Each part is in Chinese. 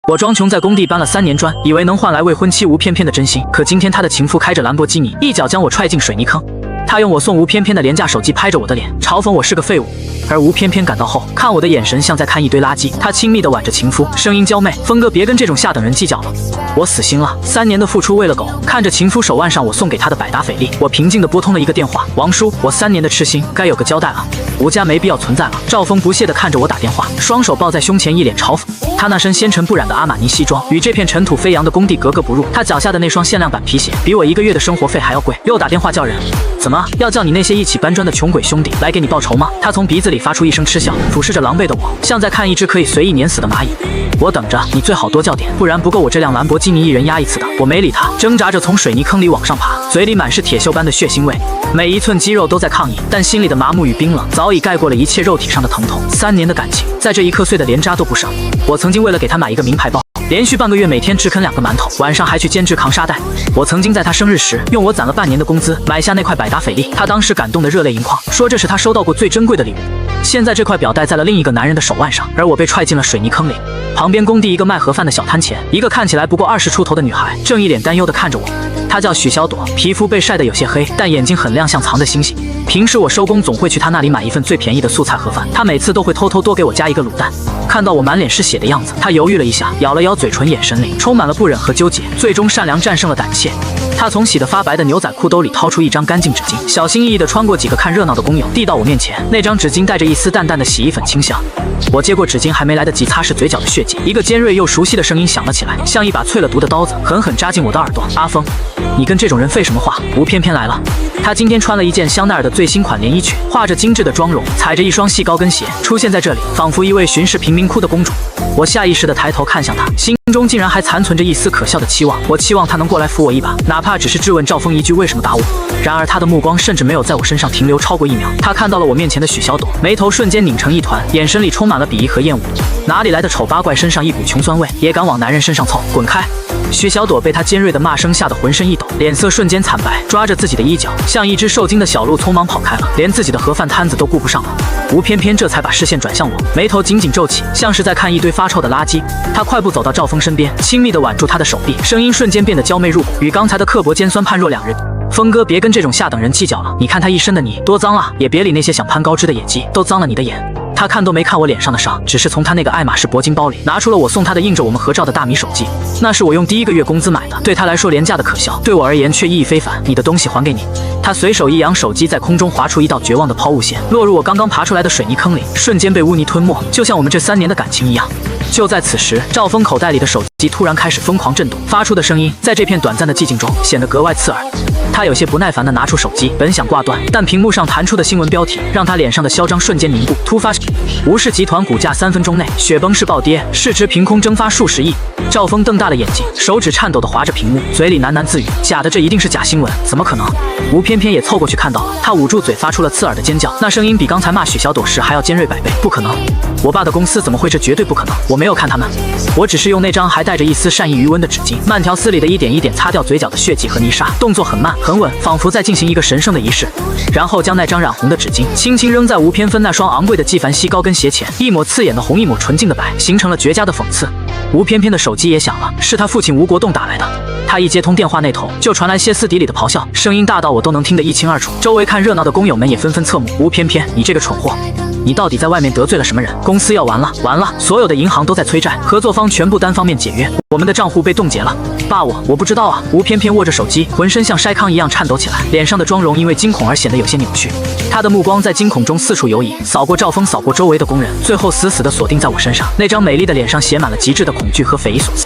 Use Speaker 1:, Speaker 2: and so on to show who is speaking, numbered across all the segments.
Speaker 1: 我装穷在工地搬了3年砖，以为能换来未婚妻吴翩翩的真心，可今天她的情妇开着兰博基尼，一脚将我踹进水泥坑。他用我送吴翩翩的廉价手机拍着我的脸，嘲讽我是个废物。而吴翩翩赶到后，看我的眼神像在看一堆垃圾。他亲密地挽着情夫，声音娇媚：“峰哥，别跟这种下等人计较了。”我死心了，3年的付出喂了狗。看着情夫手腕上我送给他的百达翡丽，我平静地拨通了一个电话：“王叔，我3年的痴心该有个交代了。吴家没必要存在了。”赵峰不屑地看着我打电话，双手抱在胸前，一脸嘲讽。他那身纤尘不染的阿玛尼西装与这片尘土飞扬的工地格格不入，他脚下的那双限量版皮鞋比我1个月的生活费还要贵。又打电话叫人，怎么要叫你那些一起搬砖的穷鬼兄弟来给你报仇吗？他从鼻子里发出一声嗤笑，俯视着狼狈的我，像在看一只可以随意碾死的蚂蚁。我等着，你最好多叫点，不然不够我这辆兰博基尼一人压一次的。我没理他，挣扎着从水泥坑里往上爬，嘴里满是铁锈般的血腥味，每一寸肌肉都在抗议，但心里的麻木与冰冷早已盖过了一切肉体上的疼痛。3年的感情，在这一刻碎得连渣都不剩。我曾经为了给他买一个名牌包，连续半个月每天只啃2个馒头，晚上还去兼职扛沙袋。我曾经在他生日时，用我攒了半年的工资买下那块百达翡丽，他当时感动得热泪盈眶，说这是他收到过最珍贵的礼物。现在这块表戴在了另一个男人的手腕上，而我被踹进了水泥坑里。旁边工地一个卖盒饭的小摊前，一个看起来不过20出头的女孩，正一脸担忧地看着我。她叫许小朵，皮肤被晒得有些黑，但眼睛很亮，像藏着星星。平时我收工总会去她那里买一份最便宜的素菜盒饭，她每次都会偷偷多给我加一个卤蛋。看到我满脸是血的样子，她犹豫了一下，咬了咬嘴唇，眼神里充满了不忍和纠结，最终善良战胜了胆怯。她从洗得发白的牛仔裤兜里掏出一张干净纸巾，小心翼翼地穿过几个看热闹的工友，递到我面前。那张纸巾带着一丝淡淡的洗衣粉清香。我接过纸巾，还没来得及擦拭嘴角的血迹，一个尖锐又熟悉的声音响了起来，像一把淬了毒的刀子，狠狠扎进我的耳朵。阿峰，你跟这种人废什么话？吴翩翩来了。她今天穿了一件香奈儿的最新款连衣裙，画着精致的妆容，踩着一双细高跟鞋，出现在这里，仿佛一位巡视贫民窟的公主。我下意识地抬头看向她，心中竟然还残存着一丝可笑的期望。我期望她能过来扶我一把，哪怕只是质问赵峰一句为什么打我。然而她的目光甚至没有在我身上停留超过1秒。她看到了我面前的许小朵，眉头瞬间拧成一团，眼神里充满了鄙夷和厌恶。哪里来的丑八怪，身上一股穷酸味，也敢往男人身上凑？滚开！许小朵被他尖锐的骂声吓得浑身一抖，脸色瞬间惨白，抓着自己的衣角，像一只受惊的小鹿匆忙跑开了，连自己的盒饭摊子都顾不上了。吴翩翩这才把视线转向我，眉头紧紧皱起，像是在看一堆发臭的垃圾。他快步走到赵峰身边，亲密地挽住他的手臂，声音瞬间变得娇媚入骨，与刚才的刻薄尖酸判若两人。峰哥，别跟这种下等人计较了，你看他一身的泥多脏啊！也别理那些想攀高枝的野鸡，都脏了你的眼。他看都没看我脸上的伤，只是从他那个爱马仕铂金包里拿出了我送他的印着我们合照的大米手机。那是我用第1个月工资买的，对他来说廉价的可笑，对我而言却意义非凡。你的东西还给你。他随手一扬，手机在空中划出一道绝望的抛物线，落入我刚刚爬出来的水泥坑里，瞬间被污泥吞没，就像我们这3年的感情一样。就在此时，赵峰口袋里的手机突然开始疯狂震动，发出的声音在这片短暂的寂静中显得格外刺耳。他有些不耐烦地拿出手机，本想挂断，但屏幕上弹出的新闻标题让他脸上的嚣张瞬间凝固。突发吴氏集团股价3分钟内雪崩式暴跌，市值凭空蒸发数十亿。赵峰瞪大了眼睛，手指颤抖地划着屏幕，嘴里喃喃自语：假的，这一定是假新闻，怎么可能？吴翩翩也凑过去看到了，他捂住嘴发出了刺耳的尖叫，那声音比刚才骂许小朵时还要尖锐100倍。不可能，我爸的公司怎么会？这绝对不可能，我没有看他们，我只是用那张还带着一丝善意余温的纸巾，慢条斯理的一点一点擦掉嘴角的血迹和泥沙，动作很慢很稳，仿佛在进行一个神圣的仪式。然后将那张染红的纸巾轻轻扔在吴翩翩那双昂贵的纪梵希高跟鞋前，一抹刺眼的红，一抹纯净的白，形成了绝佳的讽刺。吴翩翩的手机也响了，是他父亲吴国栋打来的。他一接通电话，那头就传来歇斯底里的咆哮，声音大到我都能听得一清二楚。周围看热闹的工友们也纷纷侧目。吴翩翩，你这个蠢货，你到底在外面得罪了什么人？公司要完了，完了！所有的银行都在催债，合作方全部单方面解约，我们的账户被冻结了。爸，我不知道啊。吴翩翩握着手机，浑身像筛糠一样颤抖起来，脸上的妆容因为惊恐而显得有些扭曲。他的目光在惊恐中四处游移，扫过赵峰，扫过周围的工人，最后死死地锁定在我身上。那张美丽的脸上写满了极致的恐惧和匪夷所思。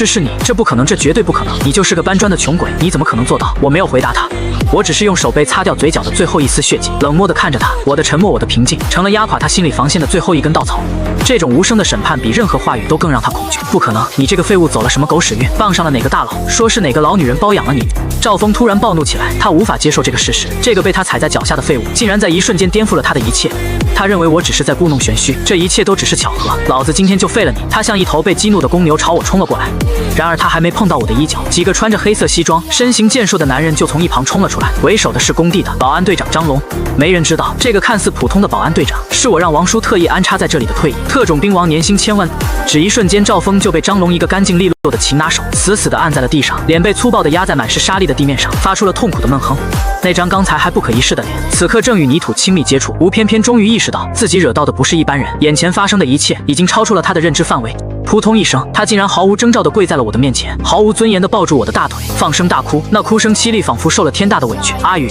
Speaker 1: 是你，这不可能，这绝对不可能！你就是个搬砖的穷鬼，你怎么可能做到？我没有回答他，我只是用手背擦掉嘴角的最后一丝血迹，冷漠地看着他。我的沉默，我的平静，成了压垮他心理防线的最后一根稻草。这种无声的审判比任何话语都更让他恐惧。不可能，你这个废物走了什么狗屎运，傍上了哪哪个大佬，说是哪个老女人包养了你。赵峰突然暴怒起来，他无法接受这个事实，这个被他踩在脚下的废物，竟然在一瞬间颠覆了他的一切。他认为我只是在故弄玄虚，这一切都只是巧合，老子今天就废了你！他像一头被激怒的公牛朝我冲了过来，然而他还没碰到我的衣角，几个穿着黑色西装、身形健硕的男人就从一旁冲了出来，为首的是工地的保安队长张龙。没人知道，这个看似普通的保安队长，是我让王叔特意安插在这里的退役特种兵王，年薪1000万。只一瞬间，赵峰就被张龙一个干净利落的擒拿手死死地按在了地上，脸被粗暴地压在满是沙粒的地面上，发出了痛苦的闷哼。那张刚才还不可一世的脸，此刻正与泥土亲密接触。吴翩翩终于意识到自己惹到的不是一般人，眼前发生的一切已经超出了他的认知范围。扑通一声，他竟然毫无征兆地跪在了我的面前，毫无尊严地抱住我的大腿，放声大哭，那哭声凄厉，仿佛受了天大的委屈。阿宇，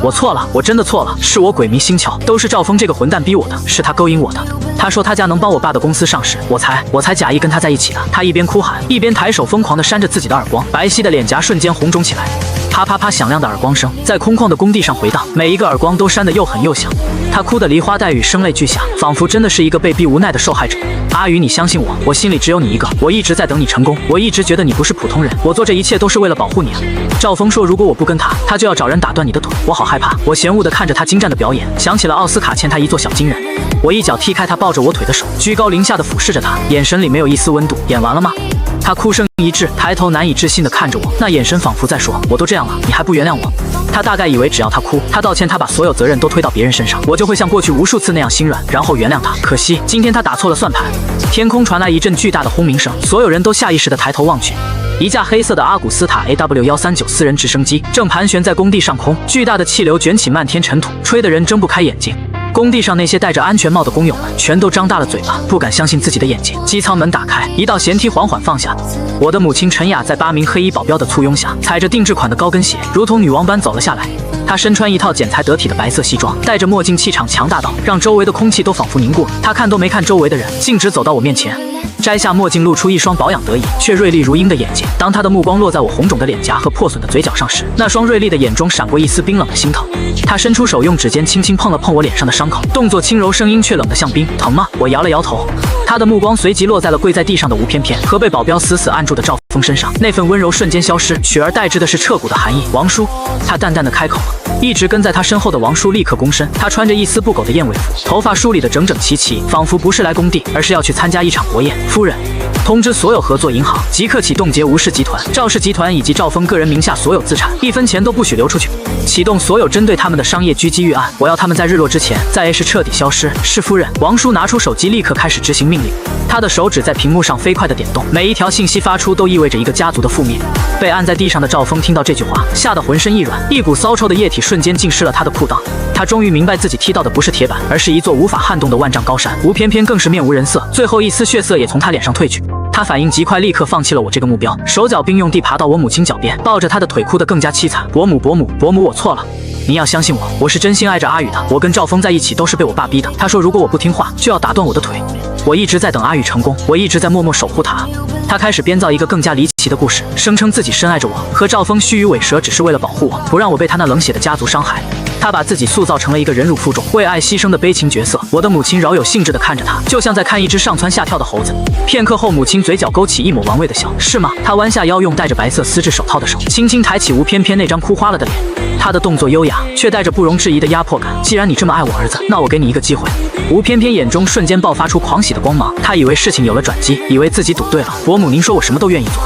Speaker 1: 我错了，我真的错了，是我鬼迷心窍，都是赵峰这个混蛋逼我的，是他勾引我的。他说他家能帮我爸的公司上市，我才假意跟他在一起的。他一边哭喊，一边抬手疯狂地扇着自己的耳光，白皙的脸颊瞬间红肿起来。啪啪啪响亮的耳光声在空旷的工地上回荡，每一个耳光都扇得又狠又响。他哭得梨花带雨，声泪俱下，仿佛真的是一个被逼无奈的受害者。阿宇，你相信我，我心里只有你一个，我一直在等你成功，我一直觉得你不是普通人，我做这一切都是为了保护你啊。赵峰说，如果我不跟他就要找人打断你的腿，我好害怕。我嫌恶地看着他精湛的表演，想起了奥斯卡欠他一座小金人。我一脚踢开他抱着我腿的手，居高临下地俯视着他，眼神里没有一丝温度。演完了吗？他哭声一滞，抬头难以置信地看着我，那眼神仿佛在说，我都这样了，你还不原谅我？他大概以为只要他哭，他道歉，他把所有责任都推到别人身上，我就会像过去无数次那样心软，然后原谅他。可惜今天他打错了算盘。天空传来一阵巨大的轰鸣声，所有人都下意识地抬头望去。一架黑色的阿古斯塔 AW139私人直升机正盘旋在工地上空，巨大的气流卷起漫天尘土，吹得人睁不开眼睛。工地上那些戴着安全帽的工友们全都张大了嘴巴，不敢相信自己的眼睛。机舱门打开，一道舷梯缓缓放下，我的母亲陈雅在8名黑衣保镖的簇拥下，踩着定制款的高跟鞋，如同女王般走了下来。她身穿一套剪裁得体的白色西装，戴着墨镜，气场强大到让周围的空气都仿佛凝固了。她看都没看周围的人，径直走到我面前，摘下墨镜，露出一双保养得宜却锐利如鹰的眼睛。当她的目光落在我红肿的脸颊和破损的嘴角上时，那双锐利的眼中闪过一丝冰冷的心疼。她伸出手，用指尖轻轻碰了碰我脸上的伤口，动作轻柔，声音却冷得像冰。疼吗？我摇了摇头。她的目光随即落在了跪在地上的吴翩翩和被保镖死死按住的赵峰身上，那份温柔瞬间消失，取而代之的是彻骨的寒意。王叔，她淡淡的开口了。一直跟在他身后的王叔立刻躬身，他穿着一丝不苟的燕尾服，头发梳理得整整齐齐，仿佛不是来工地，而是要去参加一场国宴。夫人，通知所有合作银行即刻启动劫吴氏集团、赵氏集团以及赵峰个人名下所有资产，1分钱都不许流出去，启动所有针对他们的商业狙击预案。我要他们在日落之前在 A 市彻底消失。是夫人。王叔拿出手机，立刻开始执行命令。他的手指在屏幕上飞快地点动，每一条信息发出都意味着一个家族的覆灭。被按在地上的赵峰听到这句话，吓得浑身一软，一股骚臭的液体瞬间浸湿了他的裤裆。他终于明白自己踢到的不是铁板，而是一座无法撼动的万丈高山。吴翩翩更是面无人色，最后一丝血色也从他脸上褪去。他反应极快，立刻放弃了我这个目标，手脚并用地爬到我母亲脚边，抱着她的腿哭得更加凄惨。伯母，我错了。您要相信我，我是真心爱着阿宇的。我跟赵峰在一起都是被我爸逼的。他说如果我不听话，就要打断我的腿。我一直在等阿宇成功，我一直在默默守护他。他开始编造一个更加离奇的故事，声称自己深爱着我，和赵峰虚与委蛇，只是为了保护我，不让我被他那冷血的家族伤害。他把自己塑造成了一个忍辱负重、为爱牺牲的悲情角色。我的母亲饶有兴致地看着他，就像在看一只上蹿下跳的猴子。片刻后，母亲嘴角勾起一抹玩味的笑。是吗？她弯下腰，用戴着白色丝质手套的手轻轻抬起吴翩翩那张哭花了的脸。她的动作优雅，却带着不容置疑的压迫感。既然你这么爱我儿子，那我给你一个机会。吴翩翩眼中瞬间爆发出狂喜的光芒，她以为事情有了转机，以为自己赌对了。伯母，您说我什么都愿意做。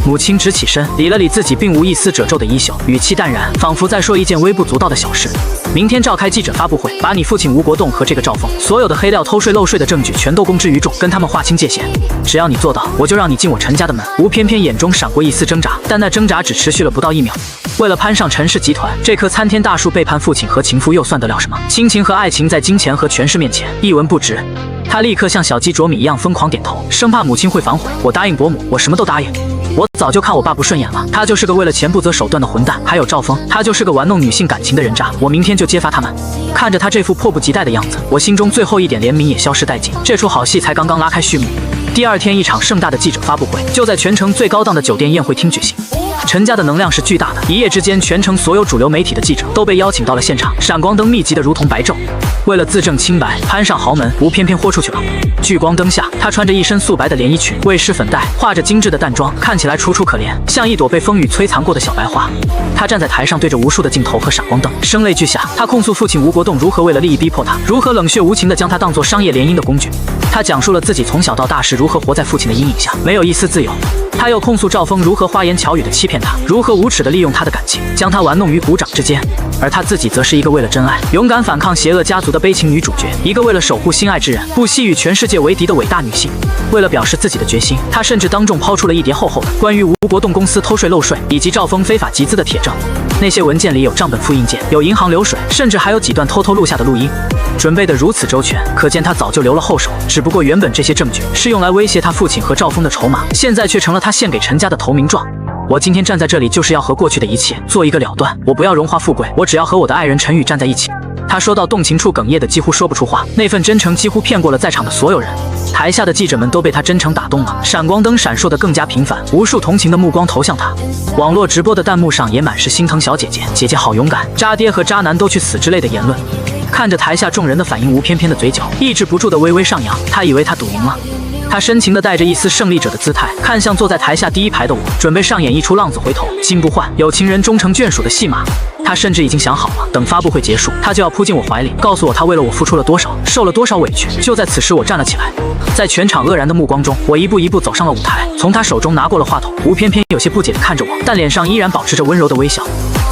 Speaker 1: 母亲直起身，理了理自己并无一丝褶皱的衣袖，语气淡然，仿佛在说一件微不足道的小事。明天召开记者发布会，把你父亲吴国栋和这个赵峰所有的黑料、偷税漏税的证据全都公之于众，跟他们划清界限。只要你做到，我就让你进我陈家的门。吴翩翩眼中闪过一丝挣扎，但那挣扎只持续了不到1秒。为了攀上陈氏集团这棵参天大树，背叛父亲和情妇又算得了什么？亲情和爱情在金钱和权势面前一文不值。他立刻像小鸡啄米一样疯狂点头，生怕母亲会反悔。我答应伯母，我什么都答应。我早就看我爸不顺眼了，他就是个为了钱不择手段的混蛋。还有赵峰，他就是个玩弄女性感情的人渣。我明天就揭发他们。看着他这副迫不及待的样子，我心中最后一点怜悯也消失殆尽。这出好戏才刚刚拉开序幕。第二天，一场盛大的记者发布会就在全城最高档的酒店宴会厅举行。陈家的能量是巨大的，一夜之间，全城所有主流媒体的记者都被邀请到了现场，闪光灯密集的如同白昼。为了自证清白，攀上豪门，吴翩翩豁出去了。聚光灯下，她穿着一身素白的连衣裙，未施粉黛，画着精致的淡妆，看起来楚楚可怜，像一朵被风雨摧残过的小白花。她站在台上，对着无数的镜头和闪光灯，声泪俱下。她控诉父亲吴国栋如何为了利益逼迫她，如何冷血无情地将她当作商业联姻的工具。她讲述了自己从小到大是如何活在父亲的阴影下，没有一丝自由。他又控诉赵峰如何花言巧语地欺骗他，如何无耻地利用他的感情，将他玩弄于股掌之间。而他自己则是一个为了真爱，勇敢反抗邪恶家族的悲情女主角，一个为了守护心爱之人，不惜与全世界为敌的伟大女性。为了表示自己的决心，她甚至当众抛出了一叠厚厚的关于吴国栋公司偷税漏税以及赵峰非法集资的帖证。那些文件里有账本复印件，有银行流水，甚至还有几段偷偷录下的录音。准备得如此周全，可见他早就留了后手。只不过原本这些证据是用来威胁他父亲和赵峰的筹码，现在却成了他献给陈家的投名状。我今天站在这里，就是要和过去的一切做一个了断。我不要荣华富贵，我只要和我的爱人陈宇站在一起。他说到动情处哽咽的几乎说不出话，那份真诚几乎骗过了在场的所有人。台下的记者们都被他真诚打动了，闪光灯闪烁得更加频繁，无数同情的目光投向他。网络直播的弹幕上也满是心疼小姐姐，姐姐好勇敢，渣爹和渣男都去死之类的言论。看着台下众人的反应，吴翩翩的嘴角抑制不住的微微上扬，他以为他赌赢了。他深情地带着一丝胜利者的姿态，看向坐在台下第一排的我，准备上演一出浪子回头金不换，有情人终成眷属的戏码。他甚至已经想好了，等发布会结束，他就要扑进我怀里，告诉我他为了我付出了多少，受了多少委屈。就在此时，我站了起来，在全场愕然的目光中，我一步一步走上了舞台，从他手中拿过了话筒。吴翩翩有些不解地看着我，但脸上依然保持着温柔的微笑。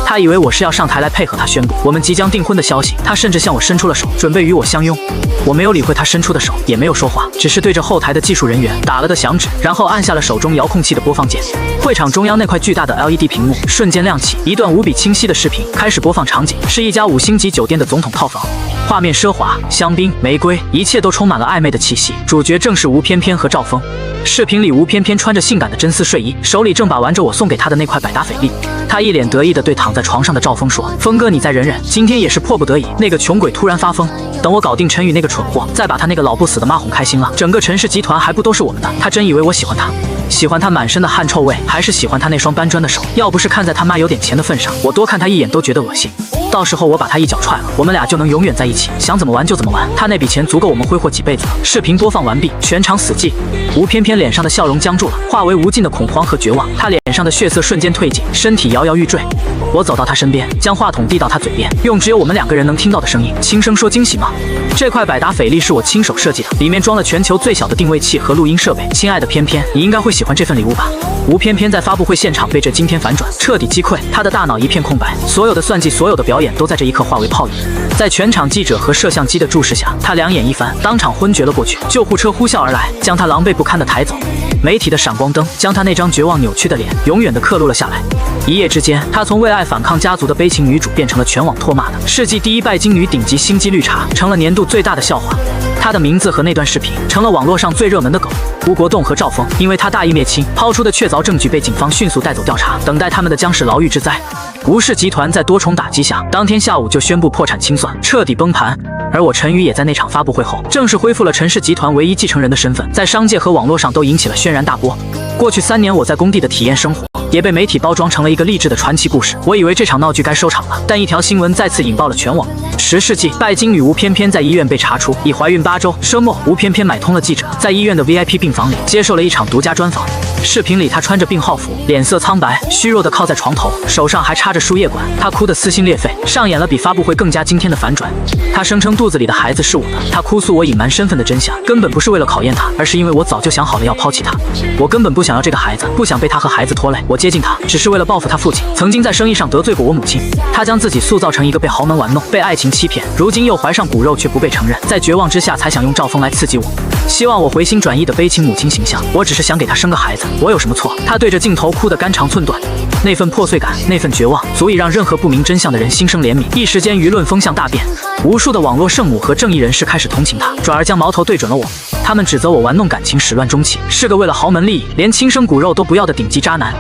Speaker 1: 他以为我是要上台来配合他宣布我们即将订婚的消息，他甚至向我伸出了手，准备与我相拥。我没有理会他伸出的手，也没有说话，只是对着后台的技术人员打了个响指，然后按下了手中遥控器的播放键。会场中央那块巨大的 LED 屏幕瞬间亮起，一段无比清晰的视频开始播放，场景是一家5星级酒店的总统套房，画面奢华，香槟、玫瑰，一切都充满了暧昧的气息。主角正是吴翩翩和赵峰。视频里，吴翩翩穿着性感的真丝睡衣，手里正把玩着我送给她的那块百达翡丽。她一脸得意地对躺在床上的赵峰说：“峰哥，你再忍忍，今天也是迫不得已。那个穷鬼突然发疯，等我搞定陈宇那个蠢货，再把他那个老不死的妈哄开心了，整个陈氏集团还不都是我们的？他真以为我喜欢他？喜欢他满身的汗臭味，还是喜欢他那双搬砖的手？要不是看在他妈有点钱的份上，我多看他一眼都觉得恶心。到时候我把他一脚踹了，我们俩就能永远在一起，想怎么玩就怎么玩。他那笔钱足够我们挥霍几辈子了。”视频播放完毕，全场死寂。吴翩翩脸上的笑容僵住了，化为无尽的恐慌和绝望。她脸上的血色瞬间褪尽，身体摇摇欲坠。我走到她身边，将话筒递到她嘴边，用只有我们2个人能听到的声音轻声说：“惊喜吗？这块百达翡丽是我亲手设计的，里面装了全球最小的定位器和录音设备。亲爱的翩翩，你应该会喜欢这份礼物吧？”吴翩翩在发布会现场被这惊天反转彻底击溃，她的大脑一片空白，所有的算计，所有的表演都在这一刻化为泡影。在全场记者和摄像机的注视下，她两眼一翻，当场昏厥了过去。救护车呼啸而来，将她狼狈不堪地抬走。媒体的闪光灯将她那张绝望扭曲的脸永远地刻录了下来。一夜之间，她从为爱反抗家族的悲情女主变成了全网唾骂的世纪第一拜金女顶级心机绿茶，成了年度最大的笑话。她的名字和那段视频成了网络上最热门的梗。吴国栋和赵峰因为他大义灭亲抛出的确凿证据被警方迅速带走调查，等待他们的将是牢狱之灾。吴氏集团在多重打击下，当天下午就宣布破产清算，彻底崩盘。而我陈宇也在那场发布会后正式恢复了陈氏集团唯一继承人的身份，在商界和网络上都引起了轩然大波。过去3年我在工地的体验生活也被媒体包装成了一个励志的传奇故事。我以为这场闹剧该收场了，但一条新闻再次引爆了全网。10世纪拜金女吴翩翩在医院被查出已怀孕8周，周末吴翩翩买通了记者，在医院的 VIP 病房里接受了一场独家专访。视频里她穿着病号服，脸色苍白，虚弱地靠在床头，手上还插着输液管，她哭得撕心裂肺，上演了比发布会更加惊天的反转。她声称肚子里的孩子是我的，她哭诉我隐瞒身份的真相，根本不是为了考验她，而是因为我早就想好了要抛弃她。我根本不想要这个孩子，不想被她和孩子拖累，我接近她只是为了报复她父亲曾经在生意上得罪过我母亲。她将自己塑造成一个被豪门玩弄，被爱情欺骗，如今又怀上骨肉却不被承认，在绝望之下才想用赵峰来刺激我，希望我回心转意的悲情母亲形象。我只是想给她生个孩子，我有什么错？她对着镜头哭得肝肠寸断，那份破碎感，那份绝望，足以让任何不明真相的人心生怜悯。一时间舆论风向大变，无数的网络圣母和正义人士开始同情她，转而将矛头对准了我。他们指责我玩弄感情，始乱终弃，是个为了豪门利益连亲生骨肉都不要的顶级渣男。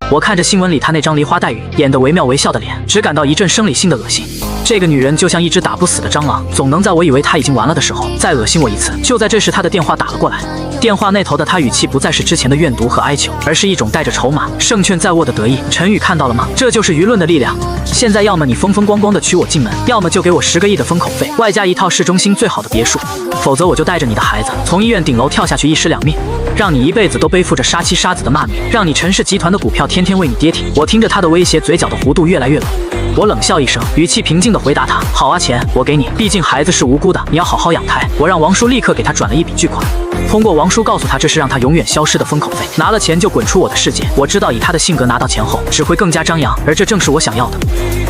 Speaker 1: 我看着新闻里他那张梨花带雨、演得惟妙惟肖的脸，只感到一阵生理性的恶心。这个女人就像一只打不死的蟑螂，总能在我以为她已经完了的时候再恶心我一次。就在这时，她的电话打了过来。电话那头的她语气不再是之前的怨毒和哀求，而是一种带着筹码、胜券在握的得意。陈宇看到了吗？这就是舆论的力量。现在要么你风风光光的娶我进门，要么就给我10个亿的封口费，外加一套市中心最好的别墅，否则我就带着你的孩子从医院顶楼跳下去，1尸2命，让你一辈子都背负着杀妻杀子的骂名，让你陈氏集团的股票天天为你跌停。我听着他的威胁，嘴角的弧度越来越冷。我冷笑一声，语气平静地回答他：好啊，钱我给你，毕竟孩子是无辜的，你要好好养胎。我让王叔立刻给他转了一笔巨款，通过王叔告诉他这是让他永远消失的封口费，拿了钱就滚出我的世界。我知道以他的性格拿到钱后只会更加张扬，而这正是我想要的。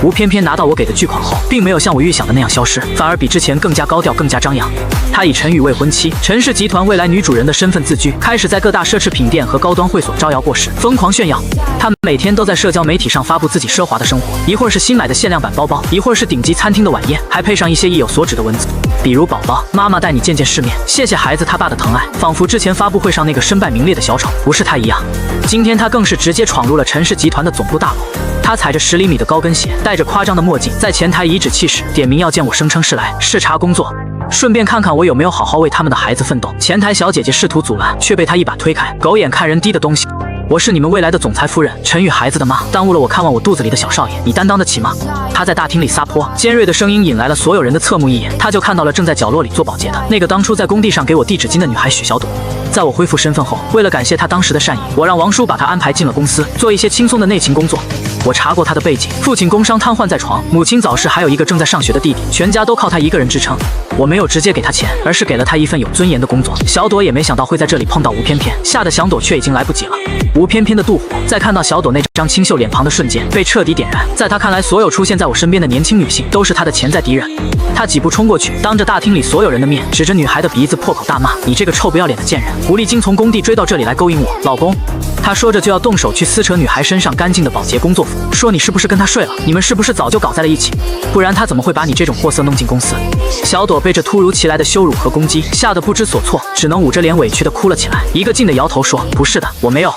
Speaker 1: 吴偏偏拿到我给的巨款后，并没有像我预想的那样消失，反而比之前更加高调，更加张扬。他以陈宇未婚妻、陈氏集团未来女主人的身份自居，开始在各大奢侈品店和高端会所招摇过市，疯狂炫耀。他每天都在社交媒体上发布自己奢华的生活，一会儿是新买的限量版包包，一会儿是顶级餐厅的晚宴，还配上一些意有所指的文字，比如宝宝，妈妈带你见见世面，谢谢孩子他爸的疼爱，仿佛之前发布会上那个身败名裂的小丑不是他一样。今天他更是直接闯入了陈氏集团的总部大楼，他踩着10厘米的高跟鞋，戴着夸张的墨镜，在前台颐指气使，点名要见我，声称是来视察工作，顺便看看我有没有好好为他们的孩子奋斗。前台小姐姐试图阻拦，却被他一把推开，狗眼看人低的东西。我是你们未来的总裁夫人，陈宇孩子的妈，耽误了我看望我肚子里的小少爷，你担当得起吗？他在大厅里撒泼，尖锐的声音引来了所有人的侧目一眼，他就看到了正在角落里做保洁的那个当初在工地上给我递纸巾的女孩许小朵。在我恢复身份后，为了感谢她当时的善意，我让王叔把她安排进了公司，做一些轻松的内勤工作。我查过她的背景，父亲工伤瘫痪在床，母亲早逝，还有一个正在上学的弟弟，全家都靠她一个人支撑。我没有直接给她钱，而是给了她一份有尊严的工作。小朵也没想到会在这里碰到吴偏偏，吓得想躲却已经来不及了。吴偏偏的妒火在看到小朵那张清秀脸庞的瞬间被彻底点燃，在他看来，所有出现在我身边的年轻女性都是他的潜在敌人。他几步冲过去，当着大厅里所有人的面，指着女孩的鼻子破口大骂：你这个臭不要脸的贱人，狐狸精从工地追到这里来勾引我老公。他说着就要动手去撕扯女孩身上干净的保洁工作服，说你是不是跟他睡了？你们是不是早就搞在了一起？不然他怎么会把你这种货色弄进公司？小朵被这突如其来的羞辱和攻击吓得不知所措，只能捂着脸委屈地哭了起来，一个劲地摇头说：不是的，我没有。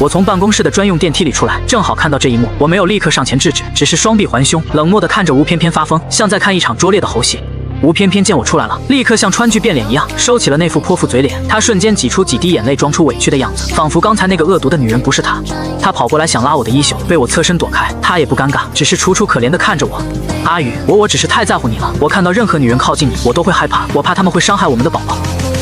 Speaker 1: 我从办公室的专用电梯里出来，正好看到这一幕，我没有立刻上前制止，只是双臂环胸，冷漠地看着吴偏偏发疯，像在看一场拙劣的猴戏。吴偏偏见我出来了，立刻像川剧变脸一样收起了那副泼妇嘴脸，他瞬间挤出几滴眼泪，装出委屈的样子，仿佛刚才那个恶毒的女人不是他。他跑过来想拉我的衣袖，被我侧身躲开，他也不尴尬，只是楚楚可怜地看着我。阿宇，我只是太在乎你了，我看到任何女人靠近你，我都会害怕，我怕他们会伤害我们的宝宝。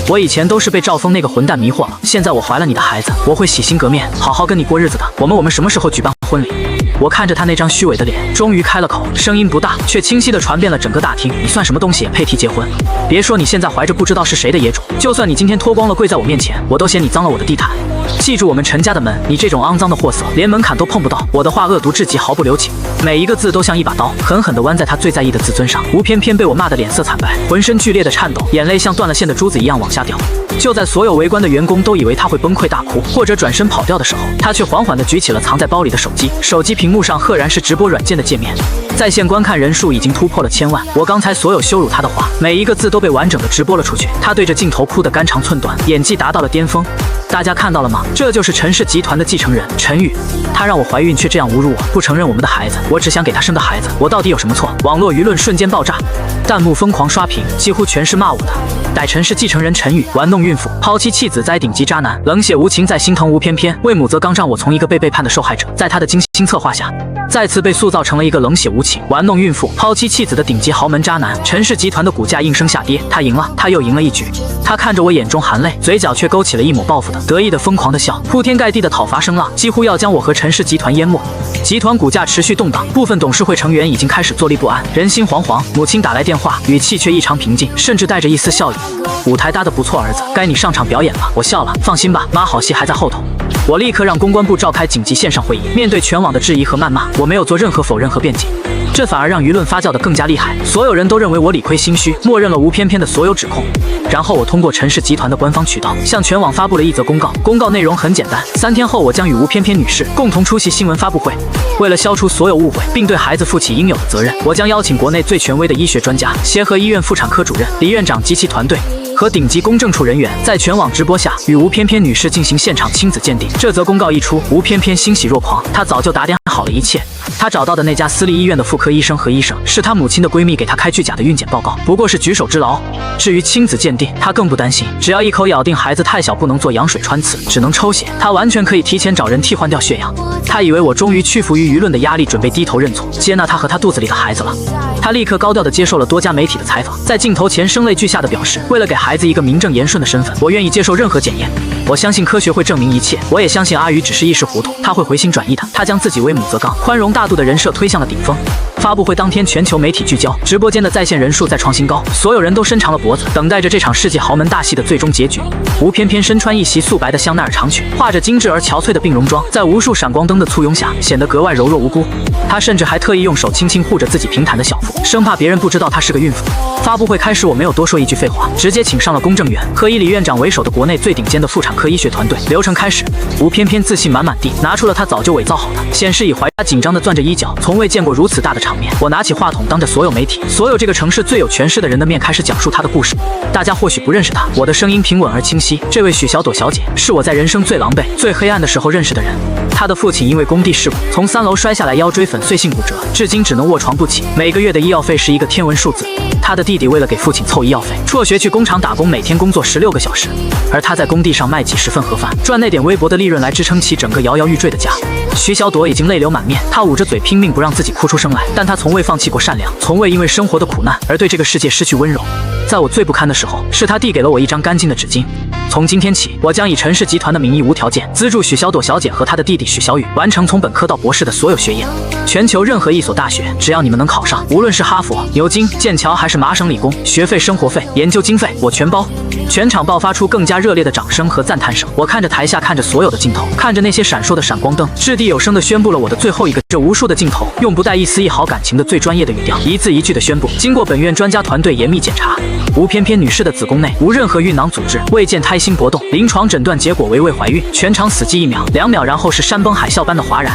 Speaker 1: 我以前都是被赵峰那个混蛋迷惑了，现在我怀了你的孩子，我会洗心革面，好好跟你过日子的。我们什么时候举办婚礼？我看着他那张虚伪的脸，终于开了口，声音不大，却清晰地传遍了整个大厅。你算什么东西也配提结婚？别说你现在怀着不知道是谁的野种，就算你今天脱光了跪在我面前，我都嫌你脏了我的地毯。记住我们陈家的门，你这种肮脏的货色，连门槛都碰不到。我的话恶毒至极，毫不留情，每一个字都像一把刀，狠狠地剜在他最在意的自尊上。吴偏偏被我骂得脸色惨白，浑身剧烈的颤抖，眼泪像断了线的珠子一样往下掉。就在所有围观的员工都以为他会崩溃大哭或者转身跑掉的时候，他却缓缓地举起了藏在包里的手机，手机屏幕上赫然是直播软件的界面，在线观看人数已经突破了1000万。我刚才所有羞辱他的话，每一个字都被完整的直播了出去。他对着镜头哭得肝肠寸断，演技达到了巅峰。大家看到了吗？这就是陈氏集团的继承人陈宇，他让我怀孕却这样侮辱我，不承认我们的孩子，我只想给他生个孩子，我到底有什么错？网络舆论瞬间爆炸，弹幕疯狂刷屏，几乎全是骂我的。逮陈氏继承人陈宇玩弄孕妇，抛妻弃子，栽顶级渣男，冷血无情，再心疼吴偏偏，为母则刚，让我从一个被背叛的受害者，在他的精心策划下，再次被塑造成了一个冷血无情、玩弄孕妇、抛妻弃子的顶级豪门渣男。陈氏集团的股价应声下跌，他赢了，他又赢了一局。他看着我，眼中含泪，嘴角却勾起了一抹报复的得意的疯狂的笑，铺天盖地的讨伐声浪几乎要将我和陈氏集团淹没。集团股价持续动荡，部分董事会成员已经开始坐立不安，人心惶惶。母亲打来电话，语气却异常平静，甚至带着一丝笑意。舞台搭得不错，儿子，该你上场表演了。我笑了，放心吧，妈，好戏还在后头。我立刻让公关部召开紧急线上会议，面对全网的质疑和谩骂，我没有做任何否认和辩解，这反而让舆论发酵得更加厉害。所有人都认为我理亏心虚，默认了吴偏偏的所有指控。然后我通过陈氏集团的官方渠道向全网发布了一则公告，公告内容很简单：3天后我将与吴偏偏女士共同出席新闻发布会。为了消除所有误会，并对孩子负起应有的责任，我将邀请国内最权威的医学专家、协和医院妇产科主任李院长及其团队，和顶级公证处人员在全网直播下与吴翩翩女士进行现场亲子鉴定。这则公告一出，吴翩翩欣喜若狂，她早就打点好了一切。她找到的那家私立医院的妇科医生和医生，是她母亲的闺蜜给她开具假的孕检报告，不过是举手之劳。至于亲子鉴定，她更不担心，只要一口咬定孩子太小不能做羊水穿刺，只能抽血，她完全可以提前找人替换掉血样。她以为我终于屈服于舆论的压力，准备低头认错，接纳她和她肚子里的孩子了。她立刻高调地接受了多家媒体的采访，在镜头前声泪俱下地表示，为了给孩子一个名正言顺的身份，我愿意接受任何检验。我相信科学会证明一切，我也相信阿宇只是一时糊涂，他会回心转意的。他将自己为母则刚、宽容大度的人设推向了顶峰。发布会当天，全球媒体聚焦，直播间的在线人数再创新高，所有人都伸长了脖子，等待着这场世纪豪门大戏的最终结局。吴翩翩身穿一袭素白的香奈儿长裙，画着精致而憔悴的病容妆，在无数闪光灯的簇拥下，显得格外柔弱无辜。她甚至还特意用手轻轻护着自己平坦的小腹，生怕别人不知道她是个孕妇。发布会开始，我没有多说一句废话，直接请上了公证员和以李院长为首的国内最顶尖的妇产科医学团队。流程开始，吴翩翩自信满满地拿出了她早就伪造好的显示已怀，她紧张地攥着衣角，从未见过如此大的场面。我拿起话筒，当着所有媒体、所有这个城市最有权势的人的面，开始讲述她的故事。大家或许不认识她，我的声音平稳而清晰。这位许小朵小姐是我在人生最狼狈、最黑暗的时候认识的人。她的父亲因为工地事故从3楼摔下来，腰椎粉碎性骨折，至今只能卧床不起，每个月的医药费是一个天文数字。他的弟弟为了给父亲凑医药费，辍学去工厂打工，每天工作16个小时，而他在工地上卖几十份盒饭，赚那点微薄的利润来支撑起整个摇摇欲坠的家。徐小朵已经泪流满面，她捂着嘴拼命不让自己哭出声来，但她从未放弃过善良，从未因为生活的苦难而对这个世界失去温柔。在我最不堪的时候，是她递给了我一张干净的纸巾。从今天起，我将以陈氏集团的名义无条件资助许小朵小姐和她的弟弟许小雨完成从本科到博士的所有学业。全球任何一所大学，只要你们能考上，无论是哈佛、牛津、剑桥还是麻省理工，学费、生活费、研究经费我全包。全场爆发出更加热烈的掌声和赞叹声。我看着台下，看着所有的镜头，看着那些闪烁的闪光灯，掷地有声地宣布了我的最后一个。这无数的镜头用不带一丝一毫感情的最专业的语调，一字一句地宣布，经过本院专家团队严密检查，吴翩翩女士的子宫内无任何孕囊组织，未见胎心搏动，临床诊断结果为未怀孕，全场死寂1秒、2秒，然后是山崩海啸般的哗然。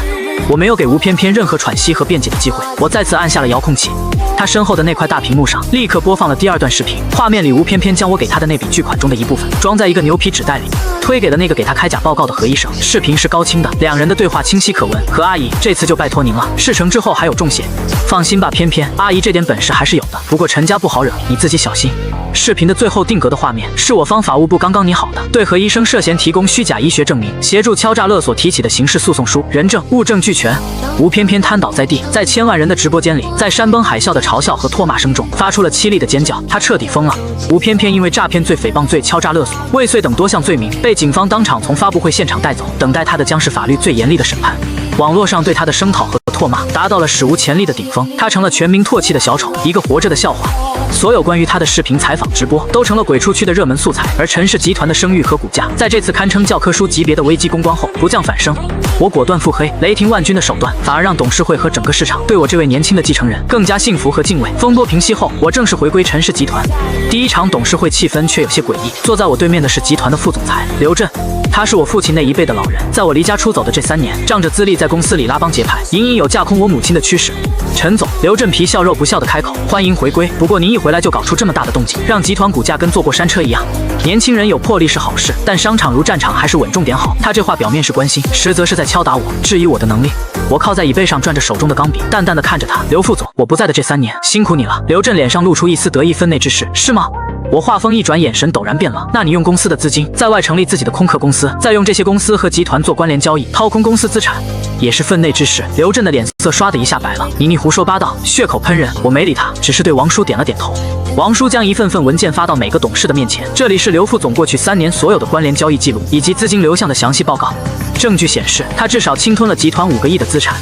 Speaker 1: 我没有给吴翩翩任何喘息和辩解的机会，我再次按下了遥控器。他身后的那块大屏幕上立刻播放了第2段视频，画面里吴翩翩将我给他的那笔巨款中的一部分装在一个牛皮纸袋里，推给了那个给他开假报告的何医生。视频是高清的，两人的对话清晰可闻。何阿姨，这次就拜托您了，事成之后还有重谢。放心吧，翩翩，阿姨这点本事还是有的，不过陈家不好惹，你自己小心。视频的最后定格的画面是我方法务部刚刚拟好的对何医生涉嫌提供虚假医学证明、协助敲诈勒索提起的刑事诉讼书，人证物证俱全。吴翩翩瘫倒在地，在千万人的直播间里，在山崩海啸的嘲笑和唾骂声中，发出了凄厉的尖叫。他彻底疯了。吴翩翩因为诈骗罪、诽谤罪、敲诈勒索、未遂等多项罪名，被警方当场从发布会现场带走，等待他的将是法律最严厉的审判。网络上对他的声讨和唾骂达到了史无前例的顶峰，他成了全民唾弃的小丑，一个活着的笑话。所有关于他的视频、采访、直播都成了鬼畜区的热门素材，而陈氏集团的声誉和股价在这次堪称教科书级别的危机公关后不降反升。我果断腹黑，雷霆万钧的手段反而让董事会和整个市场对我这位年轻的继承人更加信服和敬畏。风波平息后，我正式回归陈氏集团。第一场董事会气氛却有些诡异，坐在我对面的是集团的副总裁刘震。他是我父亲那一辈的老人，在我离家出走的这3年，仗着资历在公司里拉帮结派，隐隐有架空我母亲的趋势。陈总，刘振皮笑肉不笑的开口，欢迎回归。不过您一回来就搞出这么大的动静，让集团股价跟坐过山车一样。年轻人有魄力是好事，但商场如战场，还是稳重点好。他这话表面是关心，实则是在敲打我，质疑我的能力。我靠在椅背上转着手中的钢笔，淡淡的看着他。刘副总，我不在的这3年，辛苦你了。刘振脸上露出一丝得意，分内之事是吗？我话锋一转，眼神陡然变了。那你用公司的资金在外成立自己的空壳公司，再用这些公司和集团做关联交易，掏空公司资产，也是分内之事。刘震的脸色唰的一下白了，你胡说八道，血口喷人。我没理他，只是对王叔点了点头。王叔将一份份文件发到每个董事的面前，这里是刘副总过去3年所有的关联交易记录以及资金流向的详细报告。证据显示，他至少侵吞了集团5个亿的资产。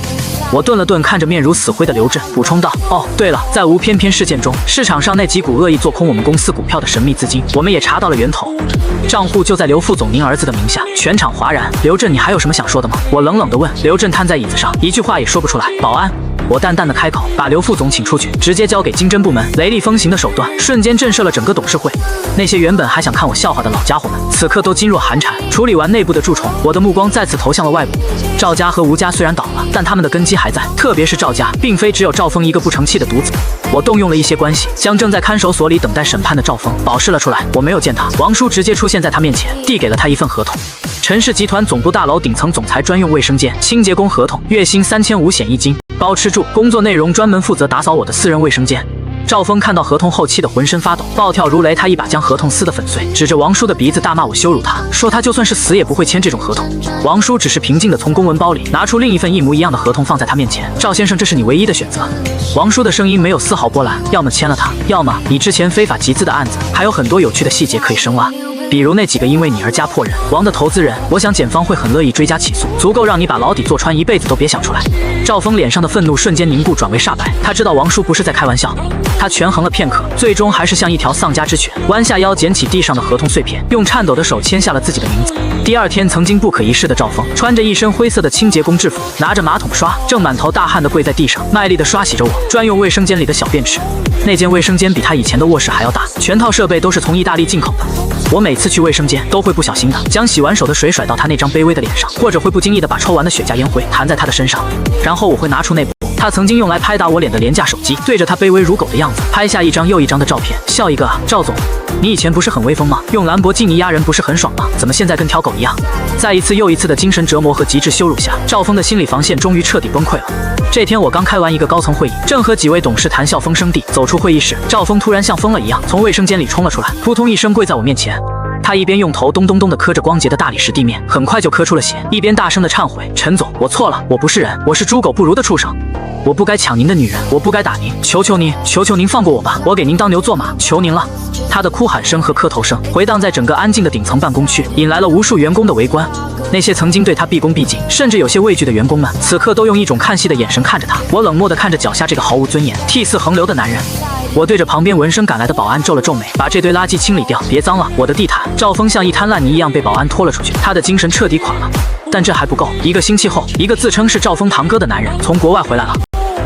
Speaker 1: 我顿了顿，看着面如死灰的刘震，补充道：“哦，对了，在吴翩翩事件中，市场上那几股恶意做空我们公司股票的神秘资金，我们也查到了源头，账户就在刘副总您儿子的名下。”全场哗然。刘震，你还有什么想说的吗？我冷冷地问。刘震瘫在椅子上，一句话也说不出来。保安。我淡淡的开口，把刘副总请出去，直接交给经侦部门。雷厉风行的手段瞬间震慑了整个董事会。那些原本还想看我笑话的老家伙们，此刻都噤若寒蝉。处理完内部的蛀虫，我的目光再次投向了外部。赵家和吴家虽然倒了，但他们的根基还在，特别是赵家，并非只有赵峰一个不成器的独子。我动用了一些关系，将正在看守所里等待审判的赵峰保释了出来。我没有见他，王叔直接出现在他面前，递给了他一份合同。陈氏集团总部大楼顶层总裁专用卫生间清洁工合同，月薪3500险1金，包吃住，工作内容专门负责打扫我的私人卫生间。赵峰看到合同后气得浑身发抖，暴跳如雷，他一把将合同撕得粉碎，指着王叔的鼻子大骂我羞辱他，说他就算是死也不会签这种合同。王叔只是平静地从公文包里拿出另一份一模一样的合同放在他面前，赵先生，这是你唯一的选择。王叔的声音没有丝毫波澜，要么签了它，要么你之前非法集资的案子还有很多有趣的细节可以深挖。比如那几个因为你而家破人亡的投资人，我想检方会很乐意追加起诉，足够让你把牢底坐穿，一辈子都别想出来。赵峰脸上的愤怒瞬间凝固，转为煞白。他知道王叔不是在开玩笑，他权衡了片刻，最终还是像一条丧家之犬，弯下腰捡起地上的合同碎片，用颤抖的手签下了自己的名字。第二天，曾经不可一世的赵峰穿着一身灰色的清洁工制服，拿着马桶刷，正满头大汗地跪在地上，卖力地刷洗着我专用卫生间里的小便池。那间卫生间比他以前的卧室还要大，全套设备都是从意大利进口的。我每次去卫生间都会不小心的将洗完手的水甩到他那张卑微的脸上，或者会不经意的把抽完的雪茄烟灰弹在他的身上，然后我会拿出那部他曾经用来拍打我脸的廉价手机，对着他卑微如狗的样子拍下一张又一张的照片，笑一个啊，赵总，你以前不是很威风吗？用兰博基尼压人不是很爽吗？怎么现在跟条狗一样？在一次又一次的精神折磨和极致羞辱下，赵峰的心理防线终于彻底崩溃了。这天我刚开完一个高层会议，正和几位董事谈笑风生地走出会议室，赵峰突然像疯了一样从卫生间里冲了出来，扑通一声跪在我面前。他一边用头咚咚咚地磕着光洁的大理石地面，很快就磕出了血，一边大声地忏悔：“陈总，我错了，我不是人，我是猪狗不如的畜生，我不该抢您的女人，我不该打您，求求您，求求您放过我吧，我给您当牛做马，求您了。”他的哭喊声和磕头声回荡在整个安静的顶层办公区，引来了无数员工的围观。那些曾经对他毕恭毕敬，甚至有些畏惧的员工们，此刻都用一种看戏的眼神看着他。我冷漠地看着脚下这个毫无尊严、涕泗横流的男人。我对着旁边闻声赶来的保安皱了皱眉，把这堆垃圾清理掉，别脏了我的地毯。赵峰像一滩烂泥一样被保安拖了出去，他的精神彻底垮了。但这还不够，一个星期后，一个自称是赵峰堂哥的男人从国外回来了。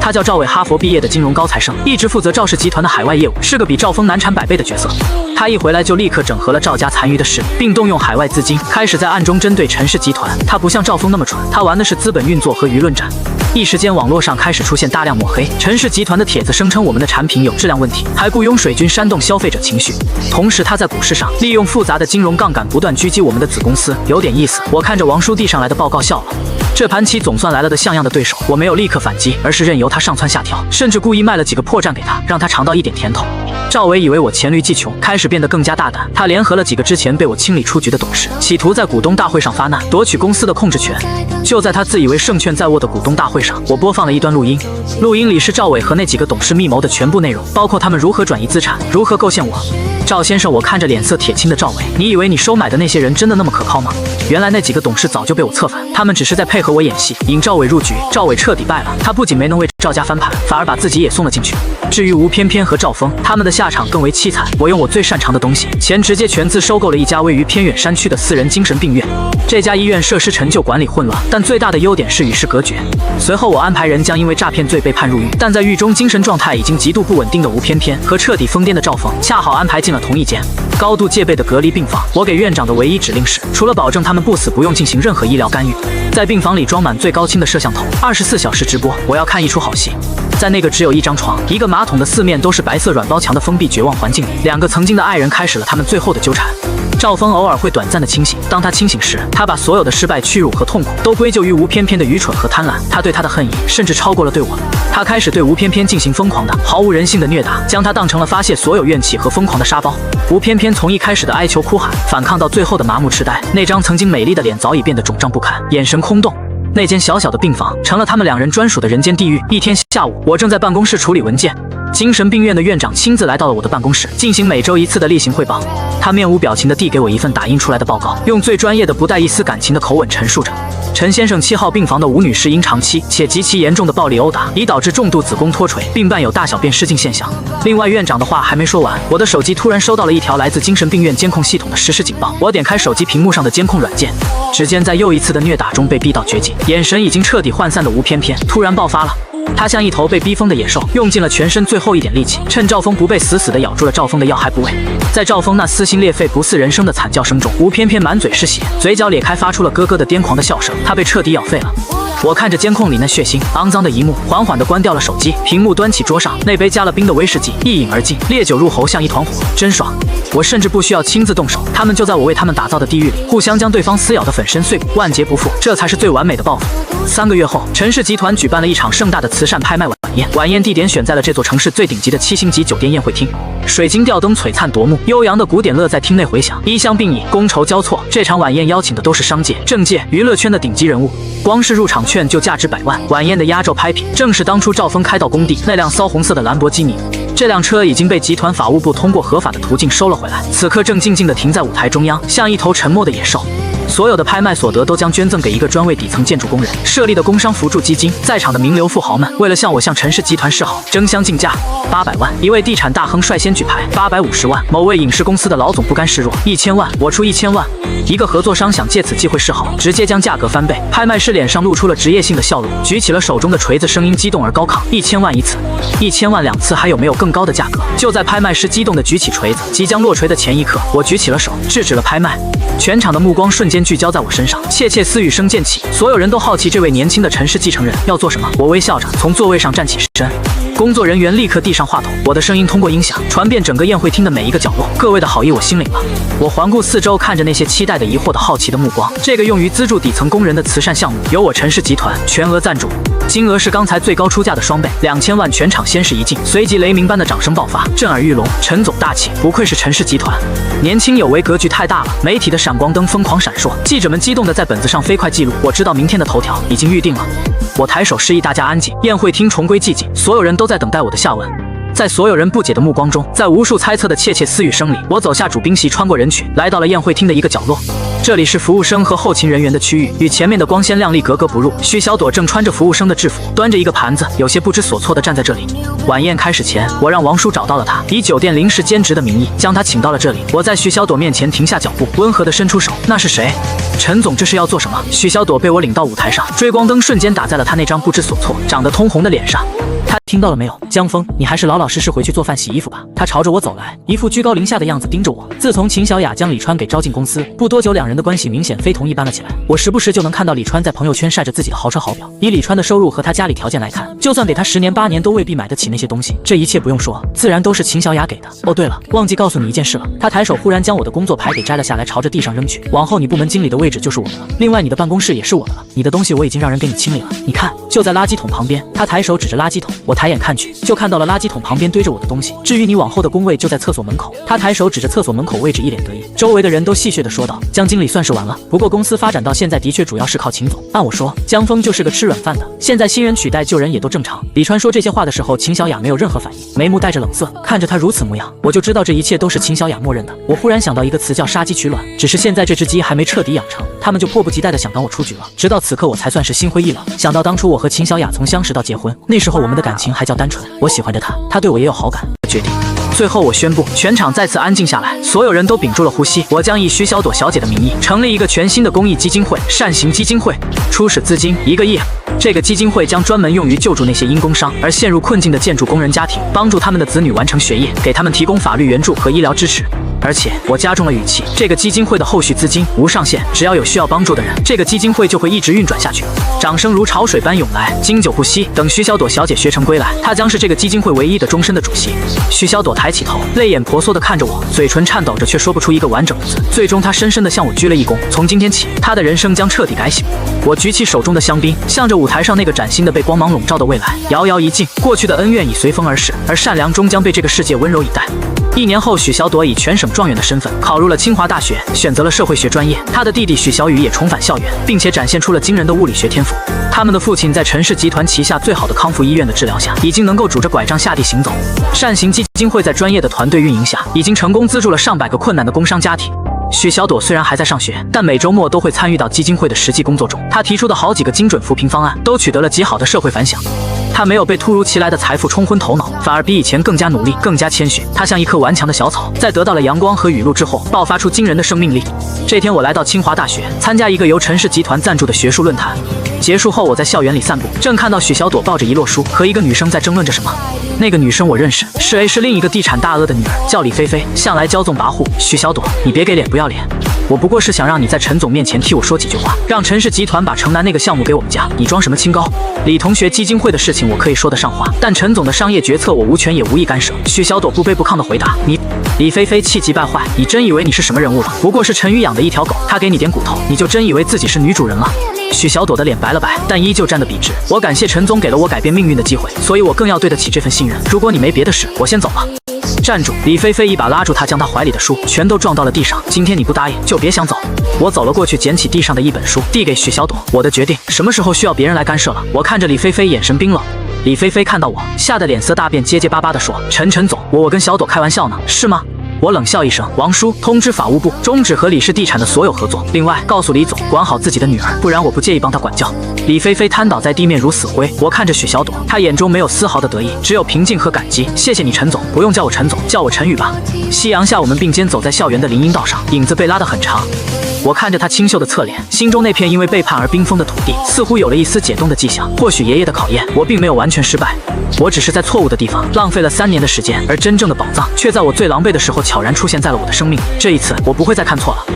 Speaker 1: 他叫赵伟，哈佛毕业的金融高材生，一直负责赵氏集团的海外业务，是个比赵峰难产100倍的角色。他一回来就立刻整合了赵家残余的势力，并动用海外资金，开始在暗中针对陈氏集团。他不像赵峰那么蠢，他玩的是资本运作和舆论战。一时间，网络上开始出现大量抹黑陈氏集团的帖子，声称我们的产品有质量问题，还雇佣水军煽动消费者情绪。同时，他在股市上利用复杂的金融杠杆，不断狙击我们的子公司，有点意思。我看着王叔递上来的报告笑了。这盘棋总算来了的像样的对手，我没有立刻反击，而是任由他上蹿下跳，甚至故意卖了几个破绽给他，让他尝到一点甜头。赵伟以为我黔驴技穷，开始变得更加大胆。他联合了几个之前被我清理出局的董事，企图在股东大会上发难，夺取公司的控制权。就在他自以为胜券在握的股东大会上，我播放了一段录音。录音里是赵伟和那几个董事密谋的全部内容，包括他们如何转移资产，如何构陷我。赵先生，我看着脸色铁青的赵伟，你以为你收买的那些人真的那么可靠吗？原来那几个董事早就被我策反，他们只是在配合我演戏，引赵伟入局。赵伟彻底败了，他不仅没能为赵家翻盘，反而把自己也送了进去。至于吴翩翩和赵峰，他们的下场更为凄惨。我用我最擅长的东西，钱直接全资收购了一家位于偏远山区的私人精神病院。这家医院设施陈旧，管理混乱，但最大的优点是与世隔绝。随后我安排人将因为诈骗罪被判入狱，但在狱中精神状态已经极度不稳定的吴翩翩和彻底疯癫的赵峰，恰好安排进了同一间高度戒备的隔离病房。我给院长的唯一指令是，除了保证他们不死，不用进行任何医疗干预。在病房里装满最高清的摄像头，24小时直播。我要看一出好戏。在那个只有一张床、一个马桶的四面都是白色软包墙的封闭绝望环境里，两个曾经的爱人开始了他们最后的纠缠。赵峰偶尔会短暂的清醒，当他清醒时，他把所有的失败、屈辱和痛苦都归咎于吴翩翩的愚蠢和贪婪。他对他的恨意甚至超过了对我。他开始对吴翩翩进行疯狂的、毫无人性的虐打，将他当成了发泄所有怨气和疯狂的沙包。吴翩翩从一开始的哀求哭喊、反抗到最后的麻木痴呆，那张曾经美丽的脸早已变得肿胀不堪，眼神空洞。那间小小的病房成了他们两人专属的人间地狱。一天下午，我正在办公室处理文件，精神病院的院长亲自来到了我的办公室，进行每周一次的例行汇报。他面无表情地递给我一份打印出来的报告，用最专业的、不带一丝感情的口吻陈述着：陈先生7号病房的吴女士因长期且极其严重的暴力殴打，已导致重度子宫脱垂，并伴有大小便失禁现象。另外，院长的话还没说完，我的手机突然收到了一条来自精神病院监控系统的实时警报。我点开手机屏幕上的监控软件，指尖在又一次的虐打中被逼到绝境，眼神已经彻底涣散的吴翩翩突然爆发了。他像一头被逼疯的野兽，用尽了全身最后一点力气，趁赵峰不备，死死地咬住了赵峰的要害部位。在赵峰那撕心裂肺、不似人声的惨叫声中，吴翩翩满嘴是血，嘴角咧开，发出了咯咯的癫狂的笑声。他被彻底咬废了。我看着监控里那血腥肮脏的一幕，缓缓地关掉了手机，屏幕端起桌上那杯加了冰的威士忌，一饮而尽，烈酒入喉，像一团火，真爽。我甚至不需要亲自动手，他们就在我为他们打造的地狱里，互相将对方撕咬得粉身碎骨，万劫不复，这才是最完美的报复。3个月后，陈氏集团举办了一场盛大的慈善拍卖晚宴，晚宴地点选在了这座城市最顶级的7星级酒店宴会厅。水晶吊灯璀璨夺目，悠扬的古典乐在厅内回响，衣香鬓影，觥筹交错。这场晚宴邀请的都是商界、政界、娱乐圈的顶级人物，光是入场券就价值100万。晚宴的压轴拍品正是当初赵峰开到工地那辆骚红色的兰博基尼。这辆车已经被集团法务部通过合法的途径收了回来，此刻正静静地停在舞台中央，像一头沉默的野兽。所有的拍卖所得都将捐赠给一个专为底层建筑工人设立的工商扶助基金。在场的名流富豪们为了向我向陈氏集团示好，争相竞价。800万，一位地产大亨率先举牌；850万，某位影视公司的老总不甘示弱；1000万，我出1000万。一个合作商想借此机会示好，直接将价格翻倍。拍卖师脸上露出了职业性的笑容，举起了手中的锤子，声音激动而高亢：1000万一次，1000万2次，还有没有更高的价格？就在拍卖师激动地举起锤子，即将落锤的前一刻，我举起了手，制止了拍卖。全场的目光瞬间聚焦在我身上，窃窃私语声渐起，所有人都好奇这位年轻的陈氏继承人要做什么。我微笑着从座位上站起身，工作人员立刻递上话筒，我的声音通过音响传遍整个宴会厅的每一个角落。各位的好意我心领了。我环顾四周，看着那些期待的、疑惑的、好奇的目光。这个用于资助底层工人的慈善项目，由我陈氏集团全额赞助，金额是刚才最高出价的双倍，2000万。全场先是一静，随即雷鸣般的掌声爆发，震耳欲聋。陈总大气，不愧是陈氏集团，年轻有为，格局太大了。媒体的闪光灯疯狂闪烁，记者们激动地在本子上飞快记录。我知道明天的头条已经预定了。我抬手示意大家安静，宴会厅重归寂静，所有人都在等待我的下文。在所有人不解的目光中，在无数猜测的窃窃私语声里，我走下主宾席，穿过人群，来到了宴会厅的一个角落。这里是服务生和后勤人员的区域，与前面的光鲜亮丽格格不入。徐小朵正穿着服务生的制服，端着一个盘子，有些不知所措地站在这里。晚宴开始前，我让王叔找到了他，以酒店临时兼职的名义将他请到了这里。我在徐小朵面前停下脚步，温和地伸出手：“那是谁？”陈总，这是要做什么？徐小朵被我领到舞台上，追光灯瞬间打在了他那张不知所措、长得通红的脸上。他听到了没有？江峰，你还是老老实实回去做饭洗衣服吧。他朝着我走来，一副居高临下的样子盯着我。自从秦小雅将李川给招进公司，不多久两人的关系明显非同一般了起来。我时不时就能看到李川在朋友圈晒着自己的豪车豪表。以李川的收入和他家里条件来看，就算给他10年8年都未必买得起那些东西。这一切不用说，自然都是秦小雅给的。哦对了，忘记告诉你一件事了。他抬手忽然将我的工作牌给摘了下来，朝着地上扔去。往后你部门经理的位置就是我的了，另外你的办公室也是我的了。你的东西我已经让人给你清理了，你看，就在垃圾桶旁边。他抬手指着垃圾桶，我抬眼看去，就看到了垃圾桶旁边堆着我的东西。至于你往后的工位就在厕所门口。他抬手指着厕所门口位置，一脸得意。周围的人都戏谑地说道：“江经理算是完了。不过公司发展到现在的确主要是靠秦总。按我说，江峰就是个吃软饭的，现在新人取代旧人也都正常。”李川说这些话的时候，秦小雅没有任何反应，眉目带着冷色，看着他如此模样，我就知道这一切都是秦小雅默认的。我忽然想到一个词叫杀鸡取卵，只是现在这只鸡还没彻底养成，他们就迫不及待地想赶我出局了。直到此刻我才算是心灰意冷，想到当初我和秦小雅从相识到结婚，那时候我们的感情还叫单纯，我喜欢着她，她对我也有好感。决定。最后我宣布，全场再次安静下来，所有人都屏住了呼吸。我将以徐小朵小姐的名义成立一个全新的公益基金会——善行基金会，初始资金1个亿。这个基金会将专门用于救助那些因工伤而陷入困境的建筑工人家庭，帮助他们的子女完成学业，给他们提供法律援助和医疗支持。而且我加重了语气，这个基金会的后续资金无上限，只要有需要帮助的人，这个基金会就会一直运转下去。掌声如潮水般涌来，经久不息。等徐小朵小姐学成归来，她将是这个基金会唯一的终身的主席。徐小朵抬起头，泪眼婆娑地看着我，嘴唇颤抖着，却说不出一个完整的字。最终她深深地向我鞠了一躬，从今天起，她的人生将彻底改写。我举起手中的香槟，向着舞台上那个崭新的被光芒笼罩的未来遥遥一敬。过去的恩怨已随风而逝，而善良终将被这个世界温柔以待。1年后，许小朵以全省状元的身份考入了清华大学，选择了社会学专业。她的弟弟许小雨也重返校园，并且展现出了惊人的物理学天赋。他们的父亲在陈氏集团旗下最好的康复医院的治疗下，已经能够拄着拐杖下地行走。善行基金会在专业的团队运营下，已经成功资助了上百个困难的工商家庭。许小朵虽然还在上学，但每周末都会参与到基金会的实际工作中。她提出的好几个精准扶贫方案都取得了极好的社会反响。她没有被突如其来的财富冲昏头脑，反而比以前更加努力，更加谦逊。她像一棵顽强的小草，在得到了阳光和雨露之后，爆发出惊人的生命力。这天，我来到清华大学，参加一个由陈氏集团赞助的学术论坛。结束后，我在校园里散步，正看到许小朵抱着一摞书，和一个女生在争论着什么。那个女生我认识，是另一个地产大鳄的女儿，叫李菲菲，向来骄纵跋扈。许小朵，你别给脸不要脸。我不过是想让你在陈总面前替我说几句话，让陈氏集团把城南那个项目给我们家。你装什么清高？李同学基金会的事情我可以说得上话，但陈总的商业决策我无权也无意干涉。许小朵不卑不亢地回答。你，李菲菲气急败坏，你真以为你是什么人物了？不过是陈宇养的一条狗，他给你点骨头，你就真以为自己是女主人了？许小朵的脸白了白，但依旧站得笔直。我感谢陈总给了我改变命运的机会，所以我更要对得起这份信任。如果你没别的事，我先走了。站住！李菲菲一把拉住他，将他怀里的书全都撞到了地上。今天你不答应，就别想走。我走了过去，捡起地上的一本书，递给许小朵。我的决定，什么时候需要别人来干涉了？我看着李菲菲，眼神冰冷。李菲菲看到我，吓得脸色大变，结结巴巴地说：“陈总，我跟小朵开玩笑呢，是吗？”我冷笑一声，王叔通知法务部，终止和李氏地产的所有合作。另外，告诉李总管好自己的女儿，不然我不介意帮他管教。李菲菲瘫倒在地面如死灰。我看着许小朵，她眼中没有丝毫的得意，只有平静和感激。谢谢你，陈总，不用叫我陈总，叫我陈宇吧。夕阳下，我们并肩走在校园的林荫道上，影子被拉得很长。我看着他清秀的侧脸，心中那片因为背叛而冰封的土地，似乎有了一丝解冻的迹象。或许爷爷的考验，我并没有完全失败，我只是在错误的地方浪费了3年的时间，而真正的宝藏却在我最狼狈的时候悄然出现在了我的生命里。这一次，我不会再看错了。